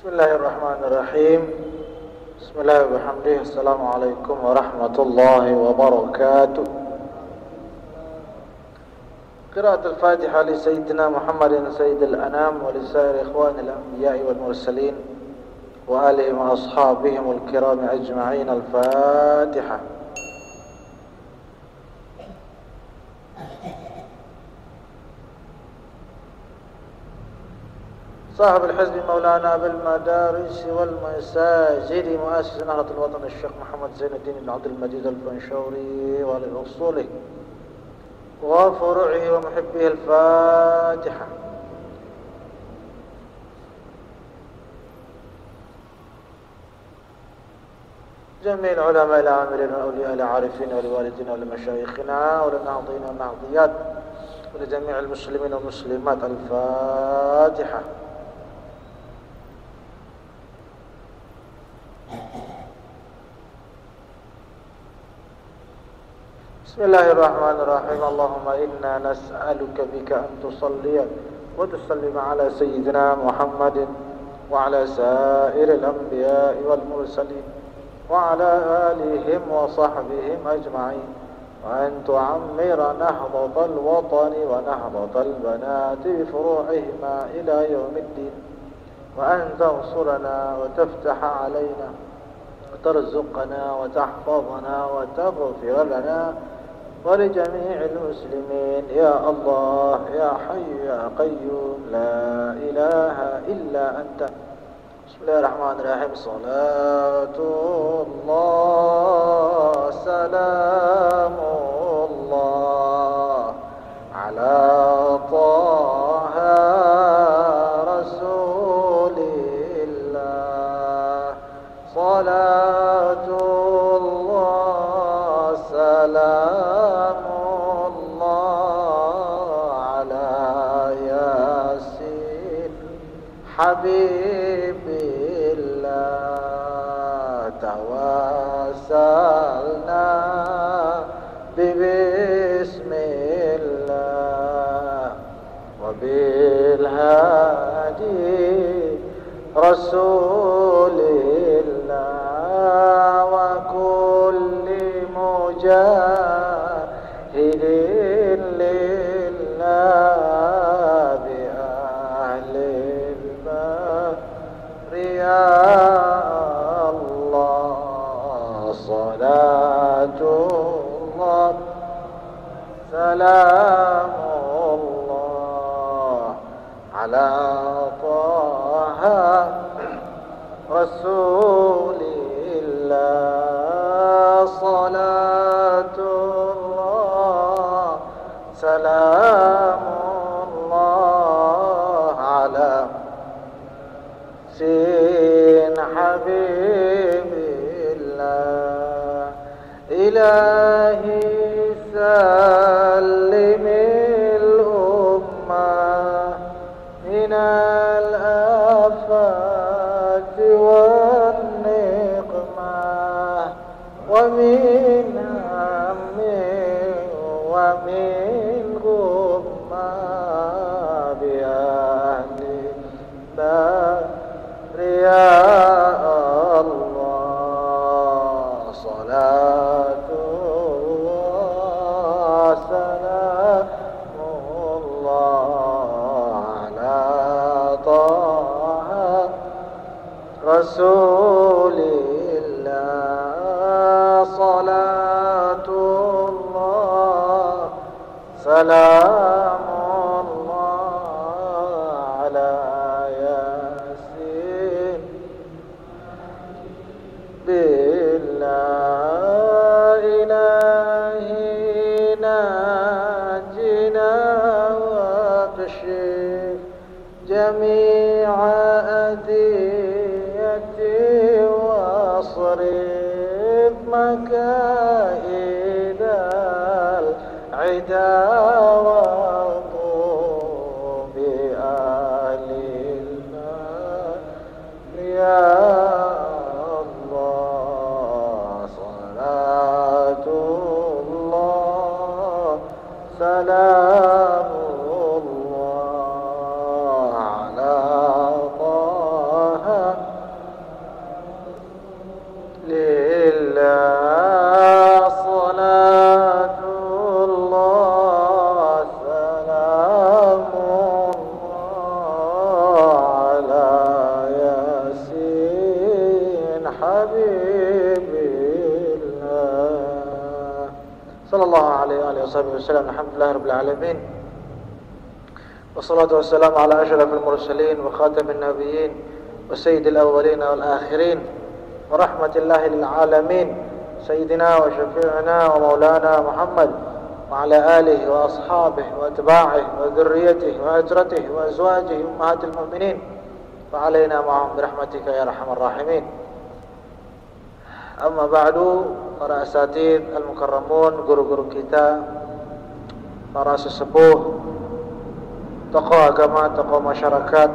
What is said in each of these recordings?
بسم الله الرحمن الرحيم. بسم الله وبحمده. السلام عليكم ورحمة الله وبركاته. قراءة الفاتحة لسيدنا محمد سيد الأنام ولسائر إخوان الأنبياء والمرسلين وآلهم وأصحابهم الكرام أجمعين. الفاتحة. صاحب الحزب مولانا بالمدارس والمساجد مؤسس نهضة الوطن الشيخ محمد زين الدين بن عبد المجيد الفنشوري ولأصوله وفروعه ومحبيه. الفاتحة. جميع العلماء العاملين والأولياء العارفين ولوالدين ولمشايخنا وللناهضين والناهضيات ولجميع المسلمين والمسلمات. الفاتحة. بسم الله الرحمن الرحيم. اللهم إنا نسألك بك أن تصلي وتسلم على سيدنا محمد وعلى سائر الأنبياء والمرسلين وعلى آلهم وصحبهم أجمعين، وأن تعمر نهضة الوطن ونهضة البنات بفروعهما إلى يوم الدين، وأن تنصرنا وتفتح علينا وترزقنا وتحفظنا وتغفر لنا ولجميع المسلمين يا الله يا حي يا قيوم لا إله إلا أنت. بسم الله الرحمن الرحيم. صلاة الله سلام الله على طه رسول الله. صلاة الله سلام الله على ياسين حبيب الله. توسلنا ببسم الله وبالهادي رسول الله وكل مجاهد لله بأهل البر يا الله. صلاة الله سلام الله على طه رسول الله. صلاة الله سلام الله على سين حبيب الله. إلهي سلم الأمة من الآفات والنقمة ومن هم ومن غمة بأهل البر يا الله. صلاة الله سلام الله على طه رسول الله. صلاة الله سلام الله على ياسين بالله. إلهي ناجنا واكشف جميع أذيتي واصرف مكائد العدا واغضب بأهل النار يا الله. صلاة الله سلام الله على طه sallallahu alaihi wasallam. Alhamdulillahirabbil alamin. Wassalatu wassalamu ala asyrafil mursalin wa khatamin nabiyyin wa sayyidil awwalin wal akhirin wa rahmatillahi lil alamin sayyidina wa syafi'ina wa maulana Muhammad wa ala alihi wa ashabihi wa atba'ihi wa dhurriyyatihi wa ajratihi wa azwajihi ummahatil mu'minin wa alaina ma'ahum birahmatika ya arhamar rahimin. Amma ba'du, para asatid al-mukarramun, guru-guru kita, para sesepuh, tokoh agama, tokoh masyarakat,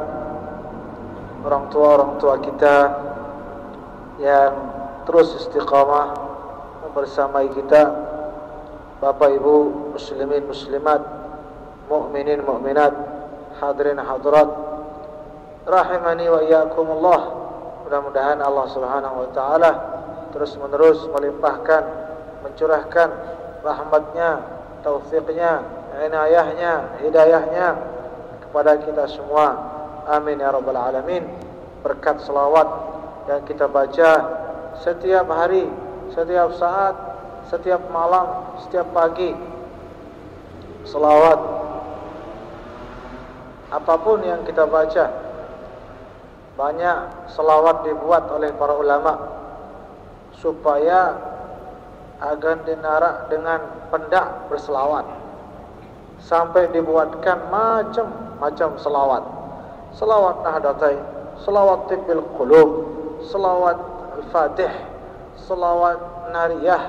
orang tua kita yang terus istiqamah membersamai kita, Bapak Ibu muslimin muslimat, mukminin mukminat, hadirin hadirat, rahimani wa iyyakumullah. Mudah-mudahan Allah Subhanahu wa taala terus-menerus melimpahkan, mencurahkan rahmatnya, taufiknya, inayahnya, hidayahnya kepada kita semua. Amin ya rabbal alamin. Berkat selawat yang kita baca setiap hari, setiap saat, setiap malam, setiap pagi. Selawat apapun yang kita baca, banyak selawat dibuat oleh para ulama supaya agar dinarak dengan pendak berselawat, sampai dibuatkan macam-macam selawat. Selawat Nahdlatain, selawat Tibbil Qulub, selawat Al-Fatih, selawat Nariyah,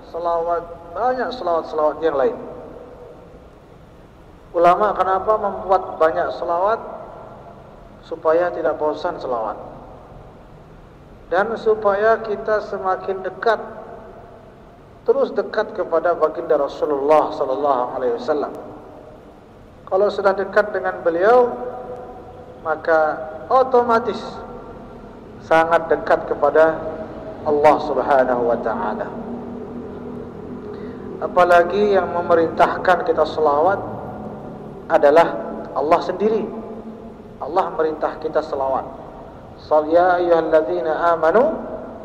selawat, banyak selawat-selawat yang lain. Ulama kenapa membuat banyak selawat? Supaya tidak bosan selawat, dan supaya kita semakin dekat, terus dekat kepada baginda Rasulullah sallallahu alaihi wasallam. Kalau sudah dekat dengan beliau, maka otomatis sangat dekat kepada Allah Subhanahu wa taala. Apalagi yang memerintahkan kita selawat adalah Allah sendiri. Allah merintah kita selawat. Ya ayyuhalladzina amanu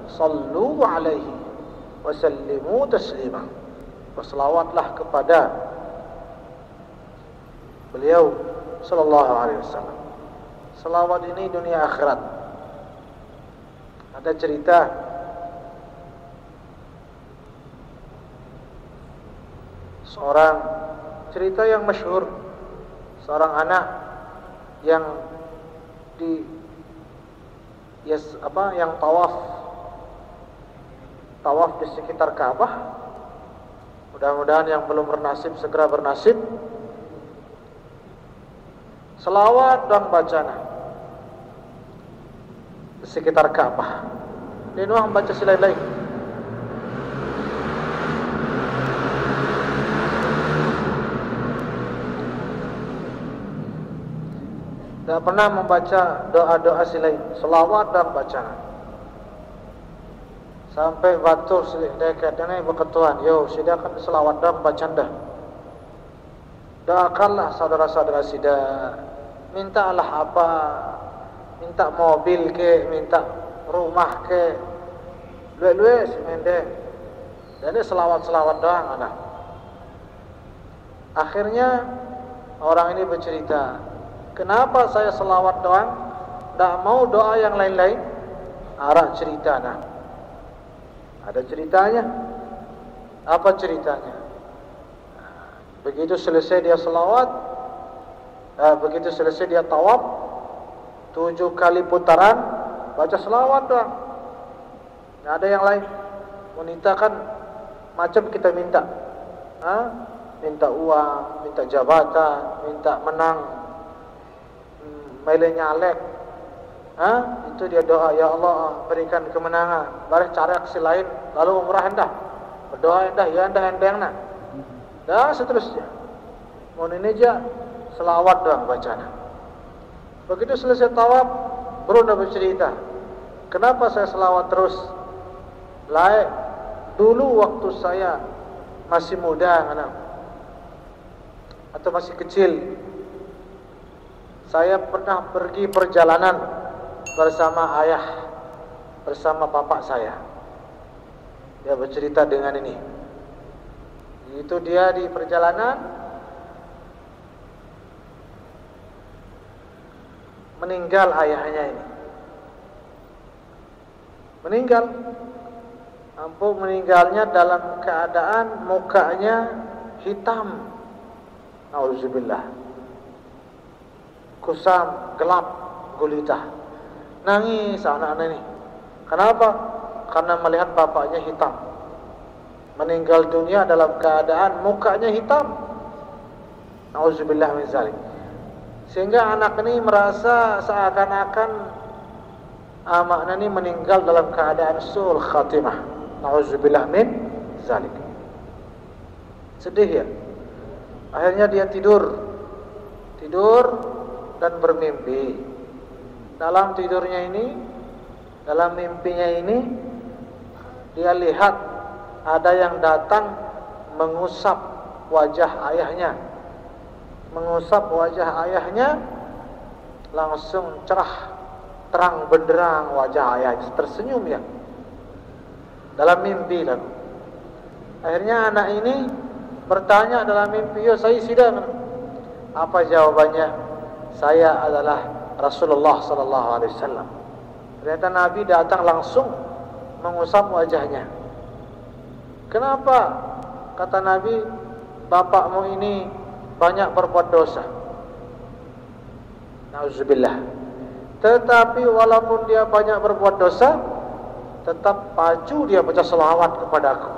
sallu alaihi wa sallimu taslima. Berselawatlah kepada beliau sallallahu alaihi wasallam. Selawat ini dunia akhirat. Ada cerita cerita yang masyhur, seorang anak yang yang tawaf di sekitar Ka'bah. Mudah-mudahan yang belum bernasib segera bernasib. Selawat dan bacana di sekitar Ka'bah. Dia membaca silai-lai. Tidak pernah membaca doa-doa silain, selawat dan bacaan. Sampai batur silik dekat ini berketuan, yo sidakan selawat dan bacaan dah. Doakanlah saudara-saudara sida, mintalah apa, minta mobil ke, minta rumah ke, luwe-luwe semende. Jadi selawat-selawat doang ada. Akhirnya orang ini bercerita, kenapa saya selawat doang, tak mau doa yang lain-lain? Arah cerita nah. Ada ceritanya. Apa ceritanya? Begitu selesai dia selawat, begitu selesai dia tawaf, 7 kali putaran baca selawat doang. Tidak ada yang lain. Wanita kan macam kita minta, minta uang, minta jabatan, minta menang, mele nyalek, itu dia doa, ya Allah berikan kemenangan. Baris cari aksi lain, lalu umrah hendah, berdoa hendah, ya hendah hendang nak, dan seterusnya. Mau ini aja selawat doang bacaan. Begitu selesai tawaf, baru dah bercerita, kenapa saya selawat terus? Lain dulu waktu saya masih muda, atau masih kecil, saya pernah pergi perjalanan bersama ayah, bersama bapak saya. Dia bercerita dengan ini. Itu dia di perjalanan meninggal ayahnya ini. Meninggal. Ampun, meninggalnya dalam keadaan mukanya hitam. Auzubillah. Kusam, gelap, gulita. Nangis anak-anak ini. Kenapa? Karena melihat bapaknya hitam. Meninggal dunia dalam keadaan mukanya hitam. Auzubillah min zalik. Sehingga anak ini merasa seakan-akan amaknya ini meninggal dalam keadaan su'ul khatimah. Auzubillah min zalik. Sedih ya. Akhirnya dia tidur dan bermimpi. Dalam tidurnya ini, dalam mimpinya ini, dia lihat ada yang datang mengusap wajah ayahnya. Mengusap wajah ayahnya, langsung cerah, terang benderang wajah ayahnya, tersenyum ya. Dalam mimpi lalu. Akhirnya anak ini bertanya dalam mimpi, "Ya saya sidang." Apa jawabannya? "Saya adalah Rasulullah sallallahu alaihi wasallam." Ternyata Nabi datang langsung mengusap wajahnya. Kenapa? Kata Nabi, "Bapakmu ini banyak berbuat dosa." Nauzubillah. Tetapi walaupun dia banyak berbuat dosa, tetap pacu dia baca selawat kepadaku.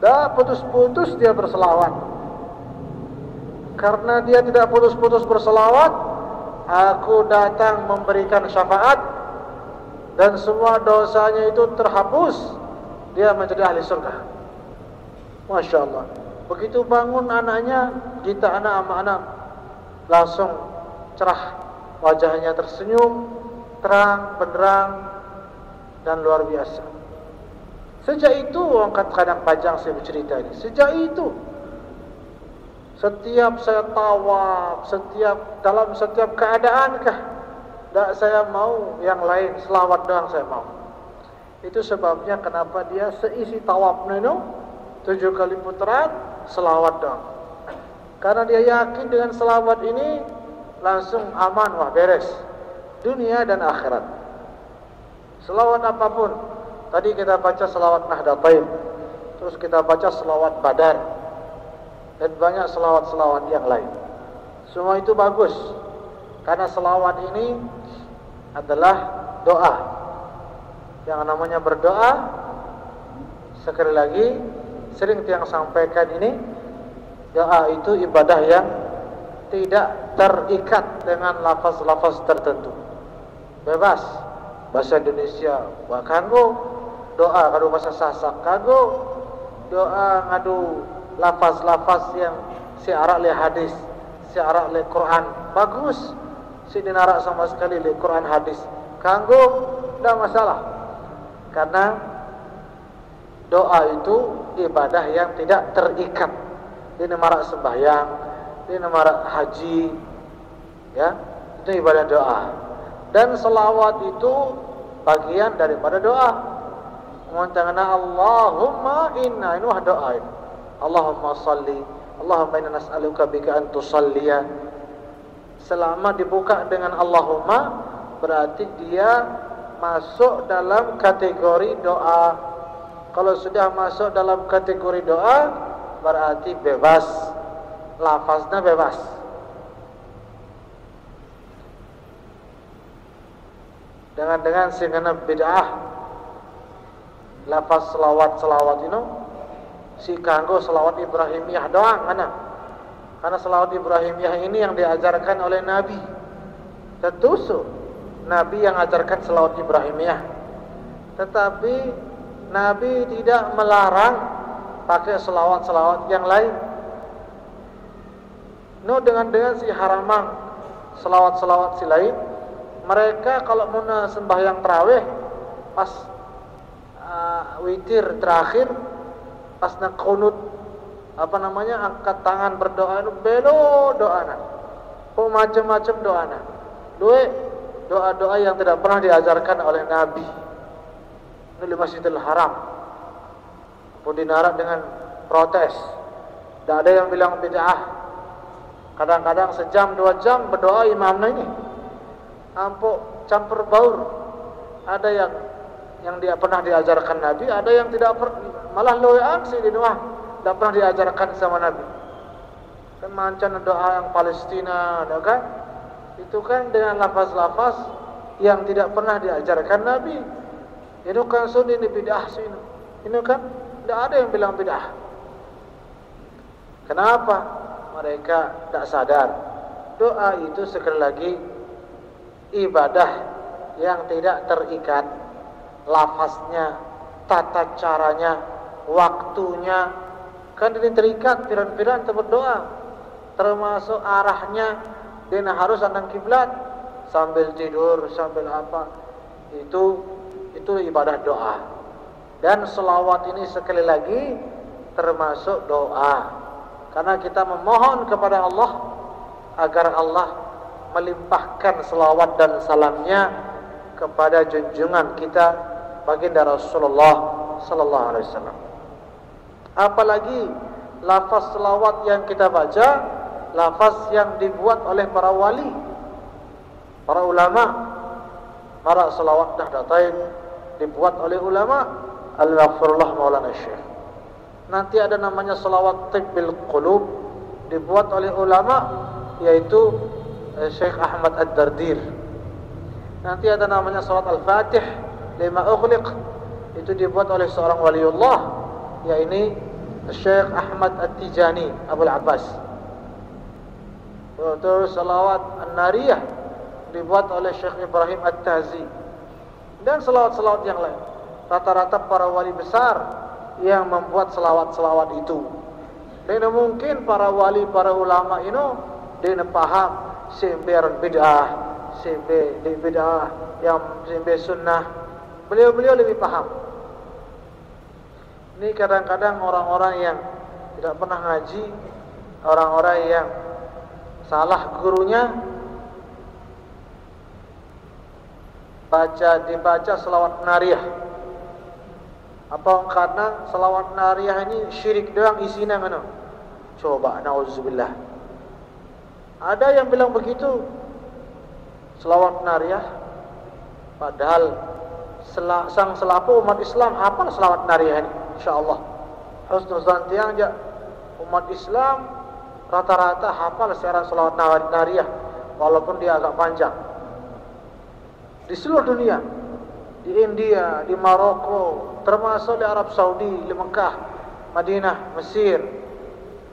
Dah putus-putus dia berselawat. Karena dia tidak putus-putus berselawat, aku datang memberikan syafaat dan semua dosanya itu terhapus. Dia menjadi ahli surga. Masya Allah. Begitu bangun anaknya, kita anak sama anak langsung cerah, wajahnya tersenyum, terang, benderang, dan luar biasa. Sejak itu, orang kadang panjang saya bercerita ini. Sejak itu, setiap saya tawaf, dalam setiap keadaankah, tak saya mau yang lain, selawat doang saya mau. Itu sebabnya kenapa dia seisi tawafnya itu 7 kali putaran selawat doang. Karena dia yakin dengan selawat ini langsung aman, wah beres dunia dan akhirat. Selawat apapun. Tadi kita baca selawat Nahdlatain, terus kita baca selawat Badar, dan banyak selawat-selawat yang lain. Semua itu bagus, karena selawat ini adalah doa. Yang namanya berdoa, sekali lagi sering yang sampaikan ini, doa itu ibadah yang tidak terikat dengan lafaz-lafaz tertentu. Bebas. Bahasa Indonesia wa kanggo, doa kado bahasa Sasak kanggo, doa ngadu lafaz-lafaz yang siarak le hadis, siarak le Quran, bagus. Si dinarak sama sekali le Quran hadis. Kanggo tidak masalah. Karena doa itu ibadah yang tidak terikat. Di marak sembahyang, di marak haji, ya, itu ibadah doa. Dan selawat itu bagian daripada doa. Mengatakan Allahumma inna, ini doa ini. Allahumma salli, Allahumma inna nas'aluka bika an tusalliya. Selama dibuka dengan Allahumma, berarti dia masuk dalam kategori doa. Kalau sudah masuk dalam kategori doa, berarti bebas, lafaznya bebas. Dengan sehingga bid'ah lafaz selawat ini si kanggo selawat Ibrahimiyah doang mana? Karena selawat Ibrahimiyah ini yang diajarkan oleh Nabi. Tentu Nabi yang ajarkan selawat Ibrahimiyah. Tetapi Nabi tidak melarang pakai selawat-selawat yang lain. Dengan si haramang selawat-selawat si lain. Mereka kalau mau sembahyang tarawih, pas witir terakhir, pas nak kunut, angkat tangan berdoa itu belo doana, macam-macam doana, doa-doa yang tidak pernah diajarkan oleh Nabi. Ini di Masjidil Haram, pun dinarak dengan protes. Tidak ada yang bilang bid'ah. Kadang-kadang sejam 2 jam berdoa imamnya ini ampuk campur baur. Ada yang dia pernah diajarkan Nabi, ada yang tidak malah loyang sih di doa, tidak pernah diajarkan sama Nabi. Kan macam doa yang Palestina, ada kan? Itu kan dengan lafaz-lafaz yang tidak pernah diajarkan Nabi. Itu kan sunni ini bid'ah sih. Ini kan tidak ada yang bilang bid'ah. Kenapa? Mereka tak sadar doa itu sekali lagi ibadah yang tidak terikat lafaznya, tata caranya, waktunya. Kan ini terikat piran-piran berdoa, termasuk arahnya. Dia harus andang kiblat sambil tidur, sambil apa. Itu ibadah doa. Dan selawat ini sekali lagi termasuk doa. Karena kita memohon kepada Allah agar Allah melimpahkan selawat dan salamnya kepada junjungan kita baginda Rasulullah sallallahu alaihi wasallam. Apalagi lafaz selawat yang kita baca, lafaz yang dibuat oleh para wali, para ulama. Para selawat Nahdlatain dibuat oleh ulama. Al-Ghafurullah Maulana Syekh. Nanti ada namanya selawat Tibbil Qulub dibuat oleh ulama, yaitu Syekh Ahmad Ad-Dardir. Nanti ada namanya selawat Al-Fatih lima ughliq, itu dibuat oleh seorang waliullah, yaitu Syekh Ahmad At-Tijani Abul Abbas. Terus selawat An-Nariyah dibuat oleh Syekh Ibrahim At-Tazi. Dan selawat-selawat yang lain. Rata-rata para wali besar yang membuat selawat-selawat itu. Dan mungkin para wali, para ulama ini dia paham sember bid'ah, sember bid'ah, yang sember sunnah. Beliau lebih paham. Ini kadang-kadang orang-orang yang tidak pernah ngaji, orang-orang yang salah gurunya, dibaca selawat nariyah. Apa karena selawat nariyah ini syirik doang isinya mana? Coba, na'udzubillah. Ada yang bilang begitu. Selawat nariyah, padahal sang selaku umat Islam hafal selawat nariyah ini, insyaallah. Husnuzan tiang aja umat Islam rata-rata hafal secara selawat nariyah, walaupun dia agak panjang. Di seluruh dunia, di India, di Maroko, termasuk di Arab Saudi, di Mekah, Madinah, Mesir.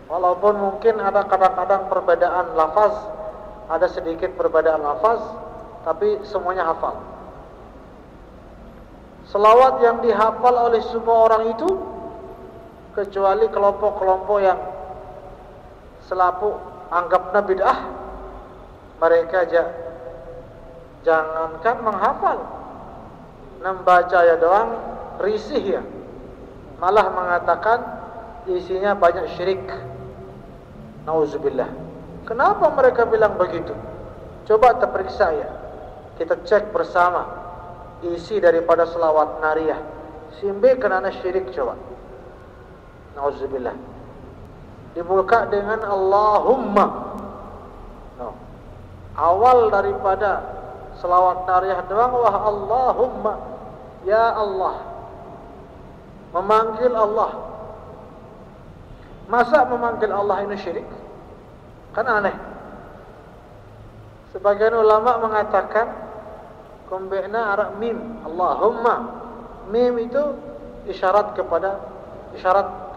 Walaupun mungkin ada kadang-kadang perbedaan lafaz, ada sedikit perbedaan lafaz, tapi semuanya hafal. Selawat yang dihafal oleh semua orang itu, kecuali kelompok-kelompok yang selalu anggapnya bid'ah, mereka jangankan menghafal, membaca ya doang risih ya, malah mengatakan isinya banyak syirik. Nauzubillah. Kenapa mereka bilang begitu? Coba terperiksa ya, kita cek bersama isi daripada selawat nariyah. Simbe kenana syirik coba. Nauzubillah. Dibuka dengan Allahumma. No. Awal daripada selawat nariyah doang, wah Allahumma, ya Allah, memanggil Allah. Masa memanggil Allah ini syirik? Kan aneh. Sebagian ulama mengatakan kumbena arak mim, Allahumma. Mim itu isyarat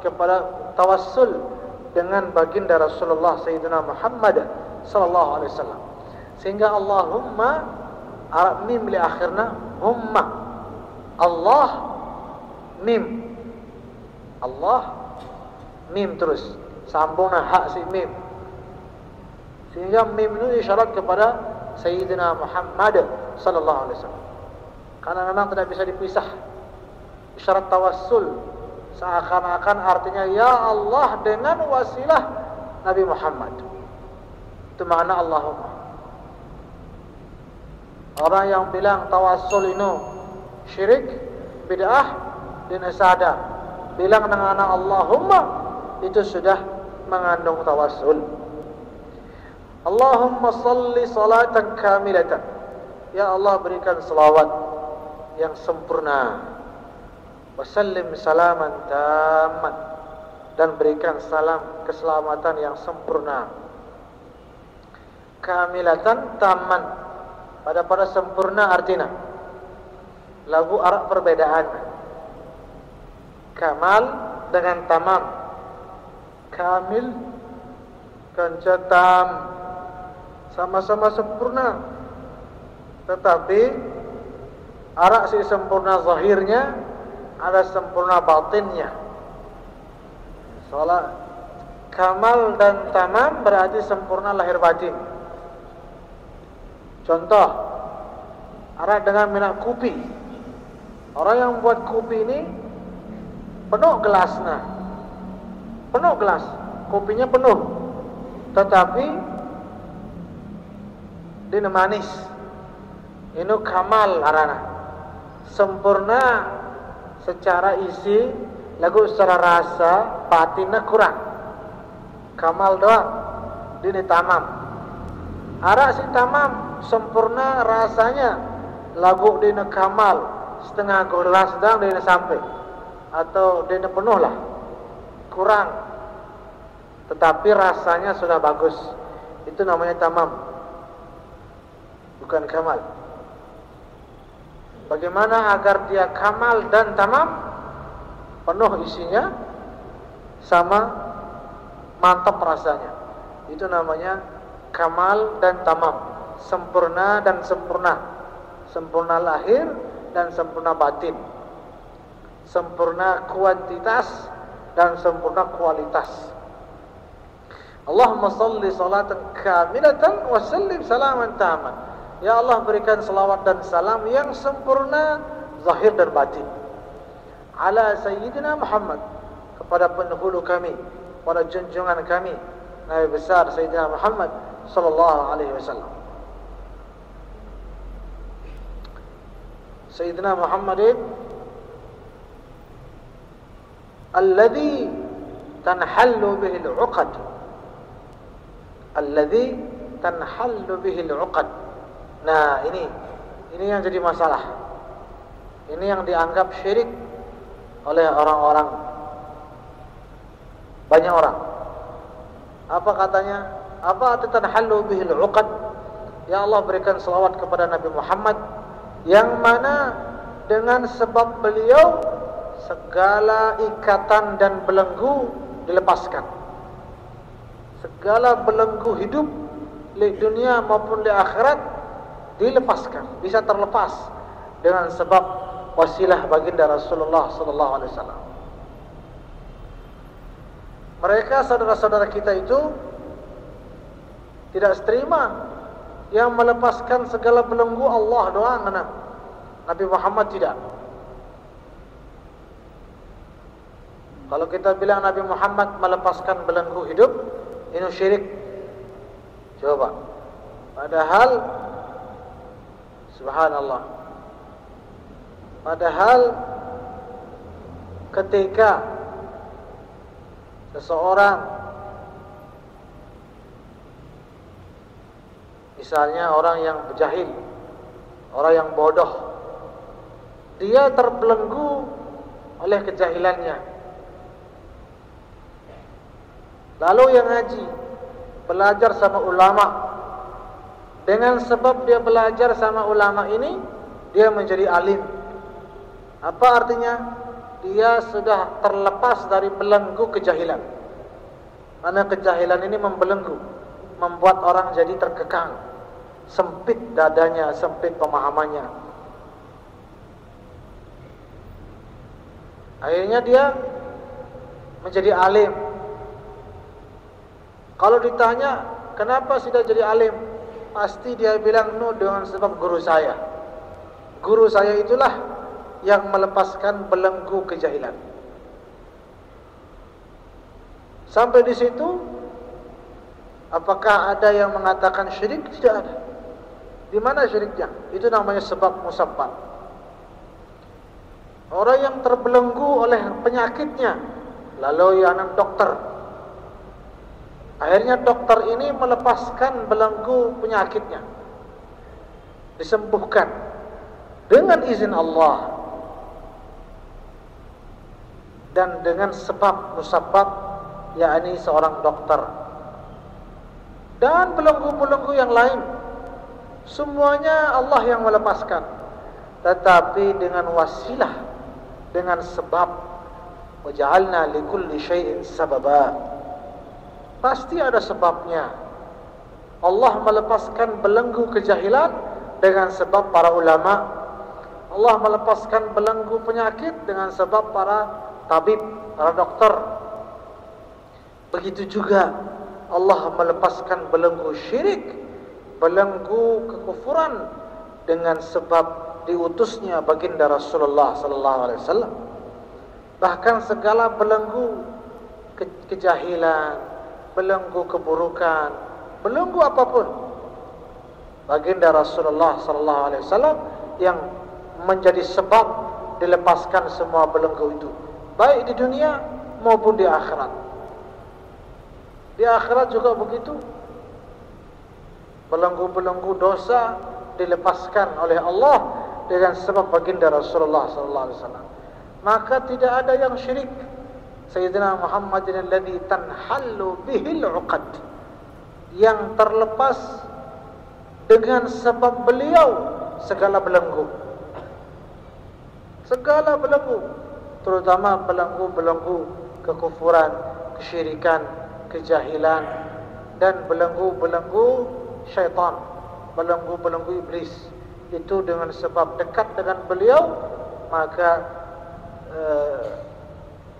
kepada tawassul dengan baginda Rasulullah Sayyidina Muhammad sallallahu alaihi wasallam. Sehingga Allahumma arak mim li akhirna humma. Allah mim. Allah mim terus sambungna hak si mim, sehingga mim itu isyarat kepada Sayyidina Muhammad sallallahu alaihi wasallam. Karena memang tidak bisa dipisah. Isyarat tawassul seakan-akan artinya ya Allah dengan wasilah Nabi Muhammad. Itu makna Allahumma. Orang yang bilang tawassul ini syirik, bid'ah, dan sadar bilang dengan Allahumma, itu sudah mengandung tawassul. Allahumma salli salatan kamilatan. Ya Allah, berikan selawat yang sempurna. Wasallim salaman tamman, dan berikan salam keselamatan yang sempurna. Kamilatan tamman, pada sempurna artinya lagu arak perbedaan. Kamal dengan tamam. Kamil kanca tam, sama-sama sempurna, tetapi arak si sempurna zahirnya, ada sempurna batinnya. Soalnya kamal dan tamam berarti sempurna lahir batin. Contoh, arak dengan minyak kopi. Orang yang buat kopi ini penuh gelasnya, penuh gelas, kopinya penuh, tetapi dia manis. Ini kamal arana, sempurna secara isi, lagu secara rasa, batinnya kurang. Kamal doang, ini tamam. Arak si tamam, sempurna rasanya, lagu dina kamal, setengah gelas sedang dina sampai, atau dina penuh lah, kurang, tetapi rasanya sudah bagus. Itu namanya tamam, bukan kamal. Bagaimana agar dia kamal dan tamam, penuh isinya, sama mantap rasanya, itu namanya kamal dan tamam. Sempurna dan sempurna, sempurna lahir dan sempurna batin, sempurna kuantitas dan sempurna kualitas. Allahumma salli salatan kamilatan wa sallim salaman taman. Ya Allah, berikan selawat dan salam yang sempurna zahir dan batin ala Sayyidina Muhammad, kepada pendahulu kami, pada junjungan kami, Nabi besar Sayyidina Muhammad sallallahu alaihi wasallam. Sayyidina Muhammadin alladhi tanhallu bihi al-uqad, alladhi tanhallu bihi al-uqad. Nah, ini yang jadi masalah. Ini yang dianggap syirik oleh orang-orang, banyak orang. Apa katanya? Apa arti tanhallu bihi al-uqad? Ya Allah, berikan selawat kepada Nabi Muhammad yang mana dengan sebab beliau segala ikatan dan belenggu dilepaskan. Segala belenggu hidup di dunia maupun di akhirat dilepaskan, bisa terlepas dengan sebab wasilah baginda Rasulullah sallallahu alaihi wasallam. Mereka saudara-saudara kita itu tidak seterima yang melepaskan segala belenggu Allah doang, Nabi Muhammad tidak. Kalau kita bilang Nabi Muhammad melepaskan belenggu hidup, ini syirik. Coba. Padahal subhanallah, padahal ketika seseorang, misalnya orang yang jahil, orang yang bodoh, dia terbelenggu oleh kejahilannya, lalu yang ngaji, belajar sama ulama, dengan sebab dia belajar sama ulama ini, dia menjadi alim. Apa artinya? Dia sudah terlepas dari belenggu kejahilan. Karena kejahilan ini membelenggu, membuat orang jadi terkekang, sempit dadanya, sempit pemahamannya. Akhirnya dia menjadi alim. Kalau ditanya, kenapa sudah jadi alim? Pasti dia bilang, no, dengan sebab guru saya. Guru saya itulah yang melepaskan belenggu kejahilan. Sampai di situ, apakah ada yang mengatakan syirik? Tidak ada. Di mana syiriknya? Itu namanya sebab musabbab. Orang yang terbelenggu oleh penyakitnya, lalu yang dokter, Akhirnya dokter ini melepaskan belenggu penyakitnya, disembuhkan dengan izin Allah dan dengan sebab musabab, yakni seorang dokter. Dan belenggu-belenggu yang lain semuanya Allah yang melepaskan, tetapi dengan wasilah, dengan sebab. Waja'alna likulli syai'in sababa. Pasti ada sebabnya. Allah melepaskan belenggu kejahilan dengan sebab para ulama. Allah melepaskan belenggu penyakit dengan sebab para tabib, para dokter. Begitu juga Allah melepaskan belenggu syirik, belenggu kekufuran dengan sebab diutusnya baginda Rasulullah sallallahu alaihi wasallam. Bahkan segala belenggu kejahilan, belenggu keburukan, belenggu apapun, baginda Rasulullah sallallahu alaihi wasallam yang menjadi sebab dilepaskan semua belenggu itu, baik di dunia maupun di akhirat. Di akhirat juga begitu. Belenggu-belenggu dosa dilepaskan oleh Allah dengan sebab baginda Rasulullah sallallahu alaihi wasallam. Maka tidak ada yang syirik. Sayyidina Muhammadin alladhi tanhallu bihil uqad, yang terlepas dengan sebab beliau segala belenggu. Segala belenggu, terutama belenggu-belenggu kekufuran, kesyirikan, kejahilan, dan belenggu-belenggu syaitan, belenggu-belenggu iblis. Itu dengan sebab dekat dengan beliau, maka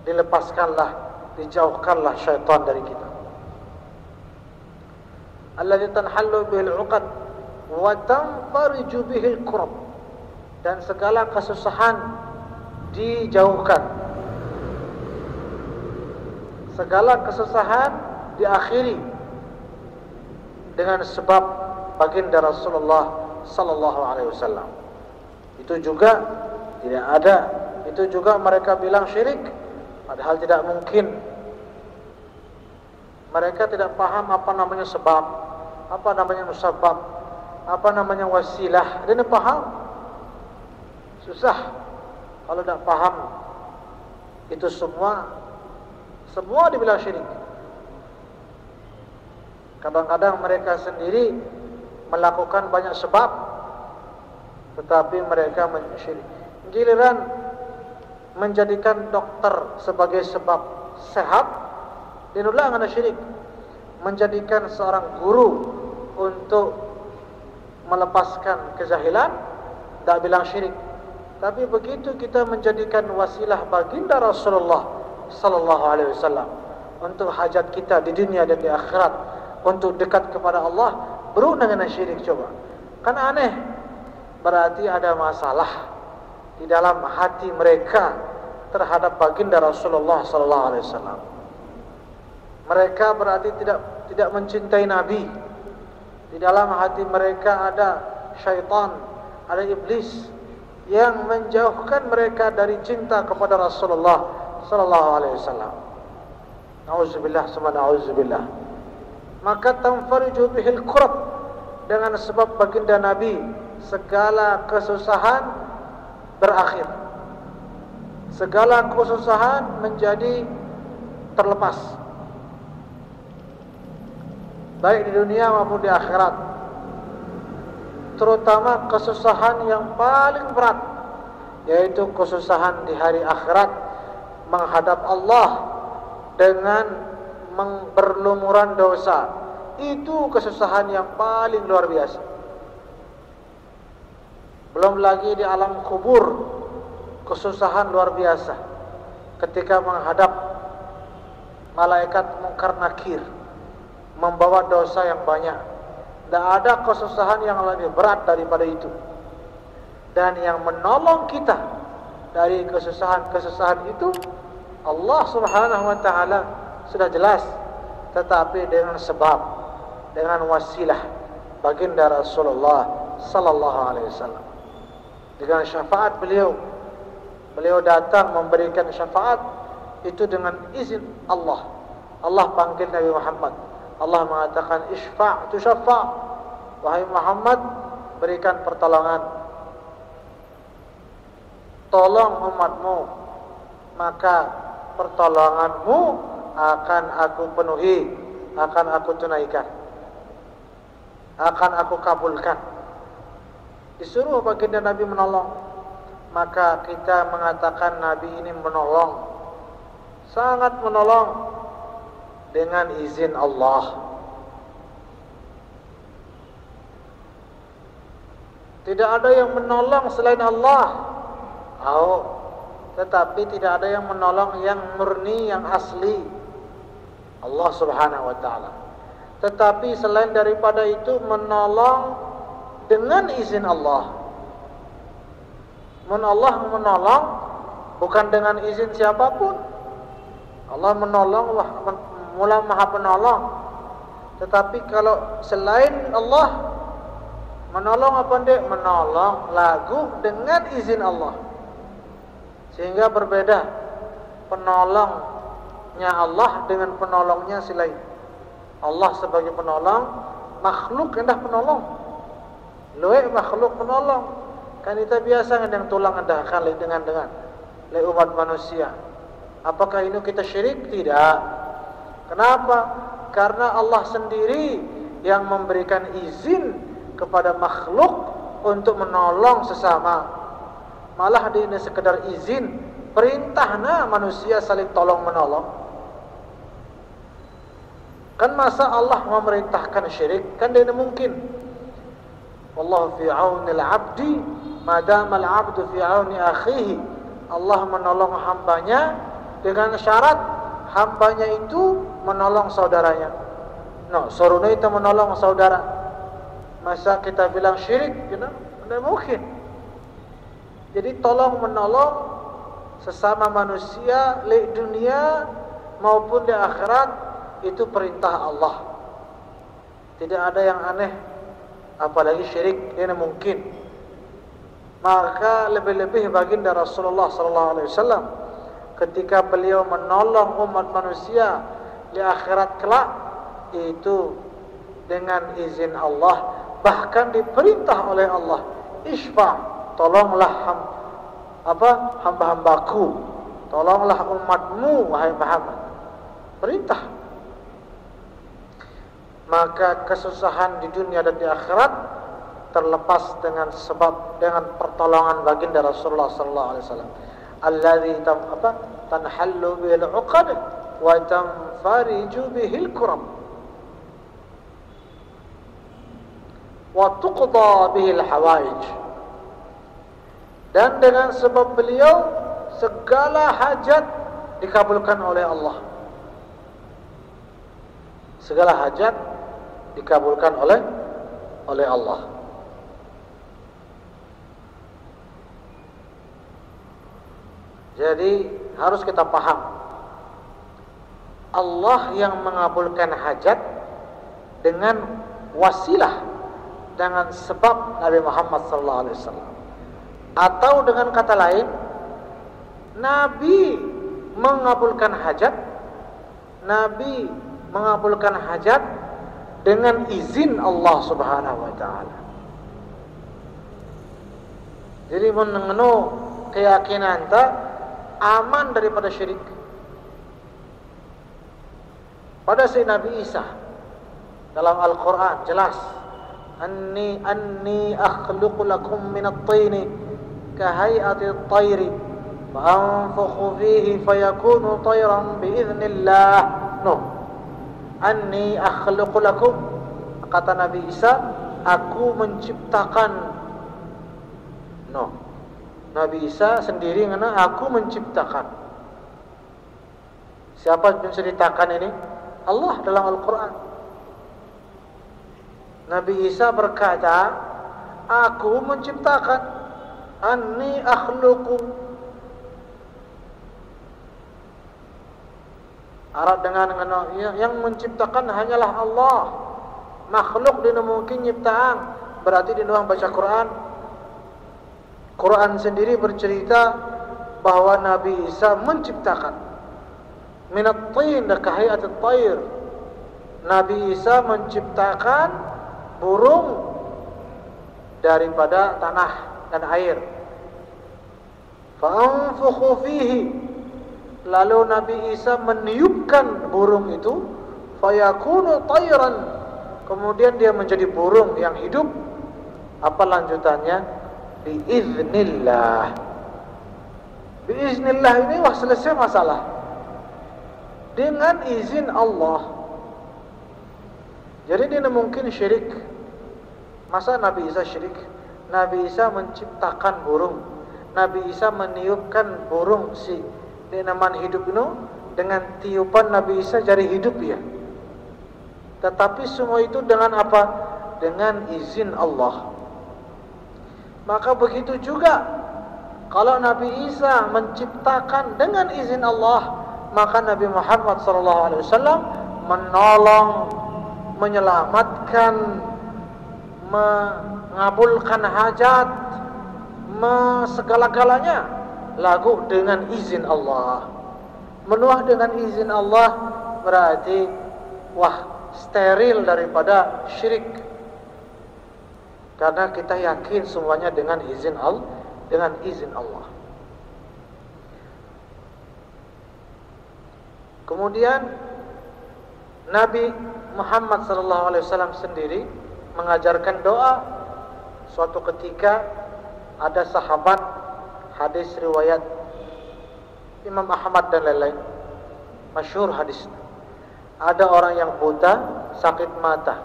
dilepaskanlah, dijauhkanlah syaitan dari kita. Alladzi tanhallu bihil 'uqad wa tanfariju bihil kurab, dan segala kesusahan dijauhkan, segala kesusahan diakhiri dengan sebab baginda Rasulullah sallallahu alaihi wasallam. Itu juga tidak ada. Itu juga mereka bilang syirik, padahal tidak mungkin. Mereka tidak paham apa namanya sebab, apa namanya musabab, apa namanya wasilah. Dia tidak paham. Susah kalau tidak paham. Itu semua dibilang syirik. Kadang-kadang mereka sendiri melakukan banyak sebab, tetapi mereka syirik. Giliran menjadikan dokter sebagai sebab sehat, dinullah ada syirik. Menjadikan seorang guru untuk melepaskan kejahilan, tak bilang syirik. Tapi begitu kita menjadikan wasilah baginda Rasulullah sallallahu alaihi wasallam untuk hajat kita di dunia dan di akhirat, untuk dekat kepada Allah, baru dengan syirik. Coba, kan aneh. Berarti ada masalah di dalam hati mereka terhadap baginda Rasulullah sallallahu alaihi wasallam. Mereka berarti tidak mencintai Nabi. Di dalam hati mereka ada syaitan, ada iblis yang menjauhkan mereka dari cinta kepada Rasulullah sallallahu alaihi wasallam. Nauzubillah summa nauzubillah. Maka tanfariju bihil kurab, dengan sebab baginda Nabi segala kesusahan berakhir, segala kesusahan menjadi terlepas, baik di dunia maupun di akhirat. Terutama kesusahan yang paling berat, yaitu kesusahan di hari akhirat, menghadap Allah dengan berlumuran dosa. Itu kesusahan yang paling luar biasa. Belum lagi di alam kubur, kesusahan luar biasa ketika menghadap malaikat Munkar Nakir membawa dosa yang banyak. Tidak ada kesusahan yang lebih berat daripada itu. Dan yang menolong kita dari kesusahan-kesusahan itu Allah subhanahu wa ta'ala, sudah jelas. Tetapi dengan sebab, dengan wasilah baginda Rasulullah sallallahu alaihi wasallam, dengan syafaat beliau datang memberikan syafaat itu dengan izin Allah. Allah panggil Nabi Muhammad, Allah mengatakan isfa' tusyaffa', wahai Muhammad berikan pertolongan, tolong umatmu, maka pertolonganmu akan aku penuhi, akan aku tunaikan, akan aku kabulkan. Disuruh baginda Nabi menolong, maka kita mengatakan Nabi ini menolong, sangat menolong dengan izin Allah. Tidak ada yang menolong selain Allah. Tetapi tidak ada yang menolong yang murni, yang asli, Allah Subhanahu wa ta'ala. Tetapi selain daripada itu menolong dengan izin Allah. Allah menolong bukan dengan izin siapapun. Allah menolong, Mula Maha Penolong. Tetapi kalau selain Allah menolong apa dia? Menolong lagu dengan izin Allah. Sehingga berbeda penolongnya Allah dengan penolongnya si lain. Allah sebagai penolong, makhluk hendak penolong. Luwe makhluk penolong. Kan kita biasa ngendang tulang endahkan dengan le umat manusia. Apakah ini kita syirik? Tidak. Kenapa? Karena Allah sendiri yang memberikan izin kepada makhluk untuk menolong sesama. Malah ini sekedar izin, perintahnya manusia saling tolong menolong. Kan masa Allah memerintahkan syirik? Kan tidak mungkin. Wallahu fi aunil abdi madama al-abdu fi auni akhihi. Allah menolong hambanya dengan syarat hambanya itu menolong saudaranya. Soruna itu menolong saudara. Masa kita bilang syirik? Tidak mungkin. Jadi tolong menolong sesama manusia di dunia maupun di akhirat itu perintah Allah. Tidak ada yang aneh, apalagi syirik, ini mungkin. Maka lebih-lebih baginda Rasulullah SAW ketika beliau menolong umat manusia di akhirat kelak itu dengan izin Allah, bahkan diperintah oleh Allah, isfa', tolonglah hamba-hambaku, tolonglah umatmu wahai Muhammad. Perintah. Maka kesusahan di dunia dan di akhirat terlepas dengan pertolongan baginda Rasulullah sallallahu alaihi wasallam. Alladzi tanhallu bil 'uqad wa tanfariju bihil kurab wa tuqda bihil hawaij. Dan dengan sebab beliau segala hajat dikabulkan oleh Allah. Segala hajat dikabulkan oleh Allah. Jadi harus kita paham, Allah yang mengabulkan hajat dengan wasilah, dengan sebab Nabi Muhammad SAW. Atau dengan kata lain, Nabi mengabulkan hajat dengan izin Allah Subhanahu wa ta'ala. Jadi mengenal keyakinan kita aman daripada syirik. Pada si Nabi Isa dalam Al-Quran jelas, Anni akhluqu lakum minat tini kahayati at-tayri fa anfukhu fihi fayakunu tayran biiznillah. Anni akhluqu lakum, kata Nabi Isa, aku menciptakan. Nabi Isa sendiri ngana aku menciptakan. Siapa yang menceritakan ini? Allah dalam Al-Quran. Nabi Isa berkata, aku menciptakan. Anni akhluqu. Arab dengan yang menciptakan hanyalah Allah. Makhluk dina mungkin nyiptaan. Berarti dina baca Quran. Quran sendiri bercerita bahwa Nabi Isa menciptakan minat tin kahayat at-tayr. Nabi Isa menciptakan burung daripada tanah dan air. Fa'anfukhu fihi, lalu Nabi Isa meniupkan burung itu, fayakunu tayran, kemudian dia menjadi burung yang hidup. Apa lanjutannya? Biiznillah. Biiznillah ini wah selesai masalah. Dengan izin Allah. Jadi dia mungkin syirik. Masa Nabi Isa syirik? Nabi Isa menciptakan burung, Nabi Isa meniupkan burung si dineman hidup itu, dengan tiupan Nabi Isa jadi hidup ya. Tetapi semua itu dengan apa? Dengan izin Allah. Maka begitu juga kalau Nabi Isa menciptakan dengan izin Allah, maka Nabi Muhammad SAW menolong, menyelamatkan, mengabulkan hajat, segala-galanya lagu dengan izin Allah. Menuah dengan izin Allah berarti wah steril daripada syirik. Karena kita yakin semuanya dengan izin Allah, dengan izin Allah. Kemudian Nabi Muhammad SAW sendiri mengajarkan doa. Suatu ketika ada sahabat, hadis riwayat Imam Ahmad dan lain-lain, masyhur hadis. Ada orang yang buta, sakit mata,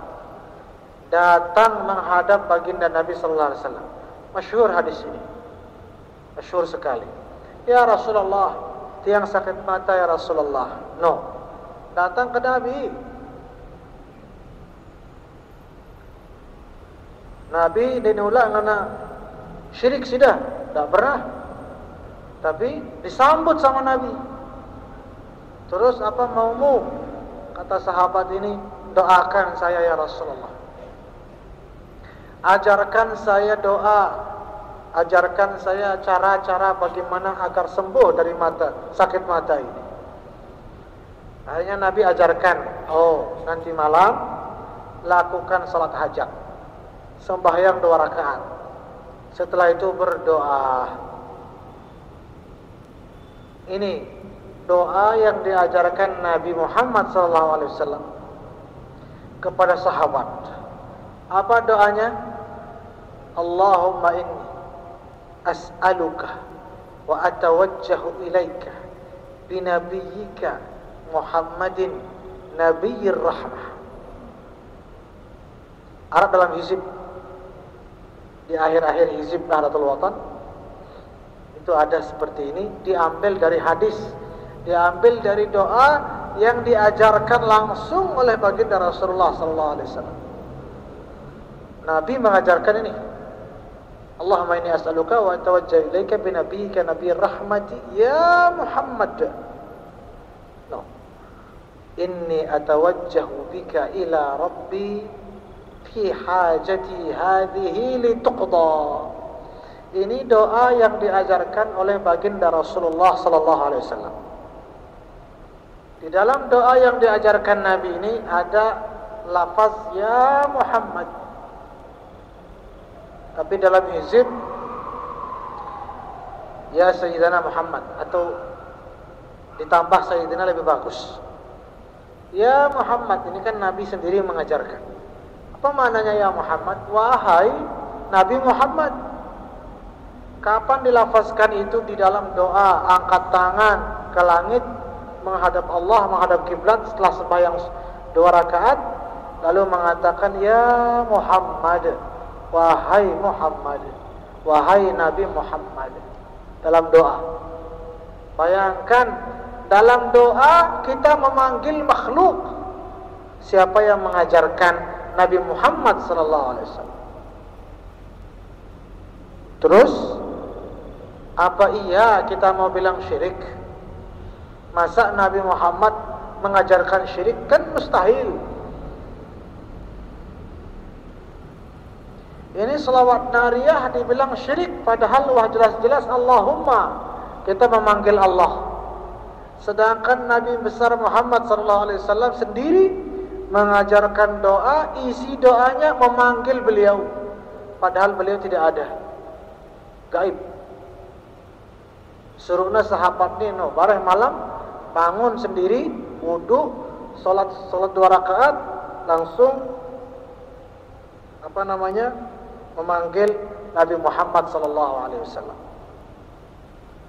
datang menghadap baginda Nabi sallallahu alaihi wasallam. Masyhur hadis ini. Masyhur sekali. Ya Rasulullah, tiang sakit mata ya Rasulullah. No. Datang ke Nabi. Nabi dinula ngana syirik sudah, tak pernah. Tapi disambut sama Nabi. Terus apa maumu? Kata sahabat ini, doakan saya ya Rasulullah. Ajarkan saya doa, ajarkan saya cara-cara bagaimana agar sembuh dari sakit mata ini. Akhirnya Nabi ajarkan, oh nanti malam lakukan salat hajat, sembahyang 2 rakaat. Setelah itu berdoa. Ini doa yang diajarkan Nabi Muhammad SAW kepada sahabat. Apa doanya? Allahumma inni as'aluka wa atawajjahu ilaika binabiyyika Muhammadin nabiyyir rahmah. Arab dalam hizib, di akhir-akhir hizib Nahdlatul Watan itu ada seperti ini, diambil dari hadis, diambil dari doa yang diajarkan langsung oleh baginda Rasulullah SAW. Nabi mengajarkan ini. Allahumma inni as'aluka wa atawajjahu ilaika binabiyyika nabiyyir rahmati ya Muhammad. No. Inni atawajjahu bika ila rabbi fi hajati hadhihi lituqda. Ini doa yang diajarkan oleh baginda Rasulullah sallallahu alaihi wasallam. Di dalam doa yang diajarkan Nabi ini ada lafaz ya Muhammad. Tapi dalam hizib ya Sayyidina Muhammad, atau ditambah Sayyidina lebih bagus. Ya Muhammad, ini kan Nabi sendiri mengajarkan. Apa maknanya ya Muhammad? Wahai Nabi Muhammad. Kapan dilafazkan itu di dalam doa, angkat tangan ke langit, menghadap Allah, menghadap kiblat setelah sembahyang 2 rakaat, lalu mengatakan ya Muhammad, wahai Muhammad, wahai Nabi Muhammad, dalam doa. Bayangkan dalam doa kita memanggil makhluk. Siapa yang mengajarkan? Nabi Muhammad sallallahu alaihi wasallam. Terus apa iya kita mau bilang syirik? Masa Nabi Muhammad mengajarkan syirik? Kan mustahil. Ini selawat nariyah dibilang syirik, padahal wah jelas-jelas Allahumma, kita memanggil Allah. Sedangkan Nabi besar Muhammad SAW sendiri mengajarkan doa, isi doanya memanggil beliau, padahal beliau tidak ada, gaib. Suruhna sahabat ni no, bareng malam bangun sendiri, wudu, salat 2 rakaat, langsung memanggil Nabi Muhammad sallallahu alaihi wasallam.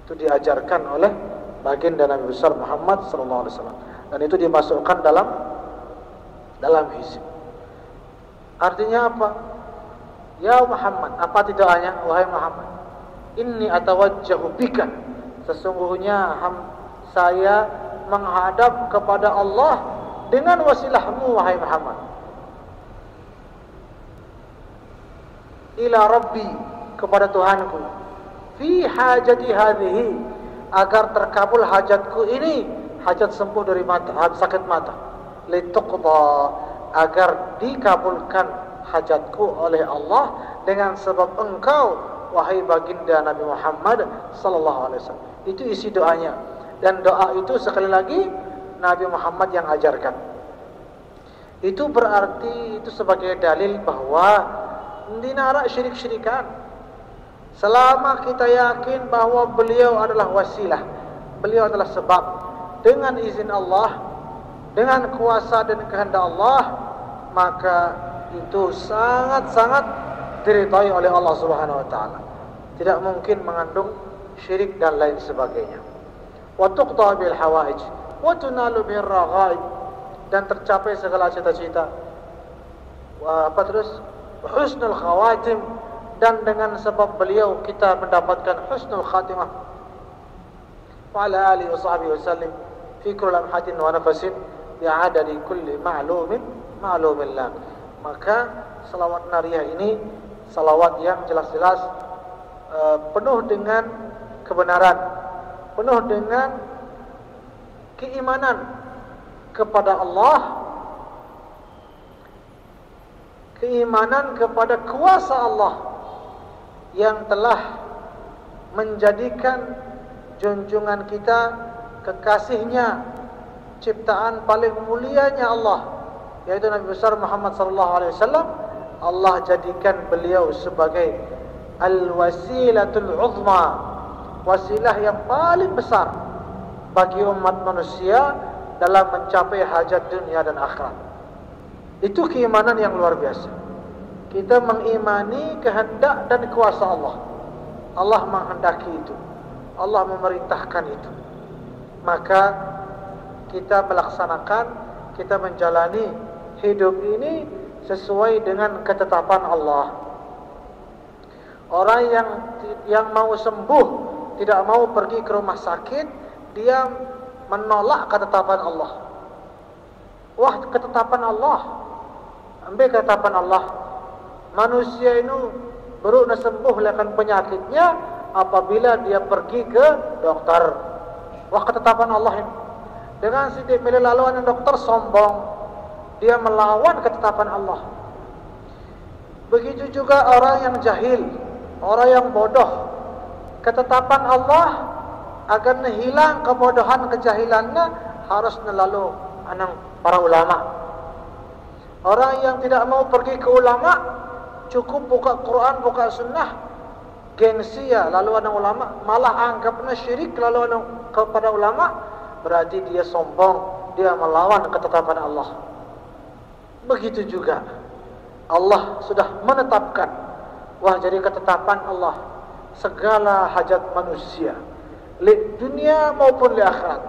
Itu diajarkan oleh baginda Nabi besar Muhammad sallallahu alaihi wasallam, dan itu dimasukkan dalam hizb. Artinya apa? Ya Muhammad, apa doanya? Wahai Muhammad, inni atawajjahu bika, sesungguhnya saya menghadap kepada Allah dengan wasilahmu wahai Muhammad. Ila Rabbi, kepada Tuhanku, fi hajati hadhihi, agar terkabul hajatku ini, hajat sembuh dari sakit mata, lituqda, agar dikabulkan hajatku oleh Allah dengan sebab engkau wahai baginda Nabi Muhammad sallallahu alaihi wasallam. Itu isi doanya, dan doa itu sekali lagi Nabi Muhammad yang ajarkan. Itu berarti itu sebagai dalil bahwa dinara syirik-syirikan. Selama kita yakin bahwa beliau adalah wasilah, beliau adalah sebab, dengan izin Allah, dengan kuasa dan kehendak Allah, maka itu sangat-sangat diridhai oleh Allah Subhanahu wa taala. Tidak mungkin mengandung syirik dan lain sebagainya. Wa tuqta bil hawaij wa tunalu bir raghaib, dan tercapai segala cita-cita. Apa terus? Husnul khawatim, dan dengan sebab beliau kita mendapatkan husnul khatimah. Wa ala alihi wa sahbihi wasallim fi kulli lamhatin wa nafasin bi'adadi kulli ma'lumin lah. Maka salawat nariyah ini salawat yang jelas-jelas penuh dengan kebenaran, penuh dengan keimanan kepada Allah, keimanan kepada kuasa Allah yang telah menjadikan junjungan kita, kekasihnya, ciptaan paling mulianya Allah, yaitu Nabi besar Muhammad sallallahu alaihi wasallam. Allah jadikan beliau sebagai al-wasilatul uzma, wasilah yang paling besar bagi umat manusia dalam mencapai hajat dunia dan akhirat. Itu keimanan yang luar biasa. Kita mengimani kehendak dan kuasa Allah. Allah menghendaki itu, Allah memerintahkan itu. Maka kita melaksanakan, kita menjalani hidup ini sesuai dengan ketetapan Allah. Orang yang mau sembuh, tidak mau pergi ke rumah sakit, dia menolak ketetapan Allah. Wah, ketetapan Allah, ambil ketetapan Allah. Manusia ini baru nak sembuh akan penyakitnya apabila dia pergi ke dokter. Wah, ketetapan Allah ini. Dengan sidik melaluan dokter sombong, dia melawan ketetapan Allah. Begitu juga orang yang jahil, orang yang bodoh. Ketetapan Allah agar hilang kebodohan kejahilannya harus melalu para ulama. Orang yang tidak mau pergi ke ulama, cukup buka Quran, buka sunnah, gengsi ya, lalu ada ulama, malah anggapnya syirik lalu ada kepada ulama, berarti dia sombong, dia melawan ketetapan Allah. Begitu juga Allah sudah menetapkan, wah, jadi ketetapan Allah segala hajat manusia, li dunia maupun li akhirat,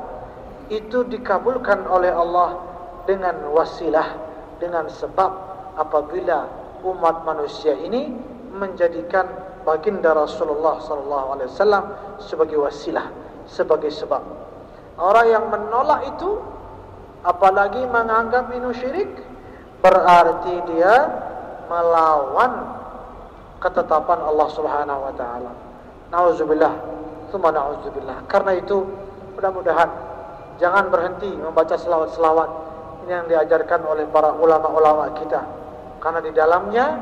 itu dikabulkan oleh Allah dengan wasilah, dengan sebab apabila umat manusia ini menjadikan baginda Rasulullah SAW sebagai wasilah, sebagai sebab. Orang yang menolak itu, apalagi menganggap itu syirik, berarti dia melawan ketetapan Allah Subhanahu wa taala. Nauzubillah, tsumma nauzubillah. Karena itu, mudah-mudahan jangan berhenti membaca selawat-selawat ini yang diajarkan oleh para ulama-ulama kita. Karena di dalamnya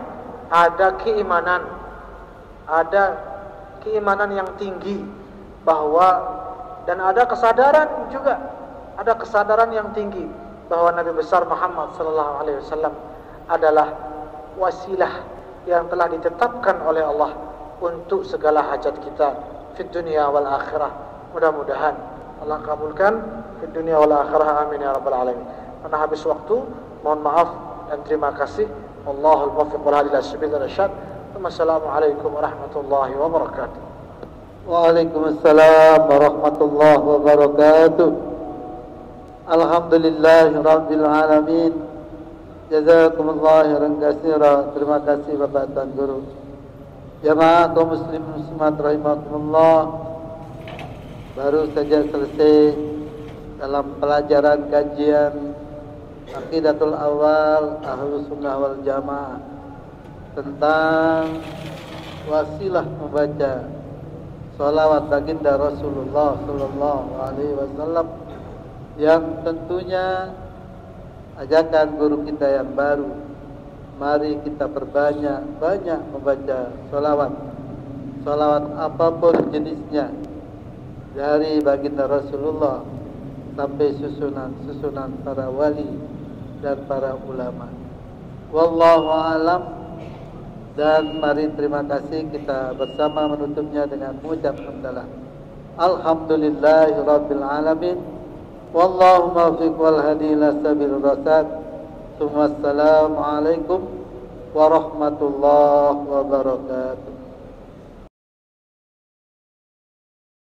ada keimanan yang tinggi bahwa, dan ada kesadaran juga, ada kesadaran yang tinggi bahwa Nabi besar Muhammad sallallahu alaihi wasallam adalah wasilah yang telah ditetapkan oleh Allah untuk segala hajat kita di dunia wal akhirah. Mudah-mudahan Allah kabulkan di dunia wal akhirah, amin ya rabbal alamin. Karena habis waktu, mohon maaf dan terima kasih. Wallahul muwaffiq wal hadi ila sabilil rasyad. Wassalamualaikum warahmatullahi wabarakatuh. Waalaikumsalam warahmatullahi wabarakatuh. Alhamdulillahi rabbil alamin. Jazakumullah khairan katsira. Terima kasih Bapak Tuan Guru. Jamaah kaum muslim muslimat rahimakumullah. Baru saja selesai dalam pelajaran kajian Aqidatul Awal Ahlus Sunnah wal Jamaah tentang wasilah membaca salawat baginda Rasulullah sallallahu alaihi wasallam, yang tentunya ajakan guru kita yang baru. Mari kita banyak membaca salawat, salawat apapun jenisnya, dari baginda Rasulullah sampai susunan para wali dan para ulama. Wallahu alam. Dan mari terima kasih kita bersama menutupnya dengan mengucap hamdalah. Alhamdulillahi rabbil alamin. Wallahu muwaffiq wal hadi ila sabilir rasyad. Assalamualaikum warahmatullahi wabarakatuh.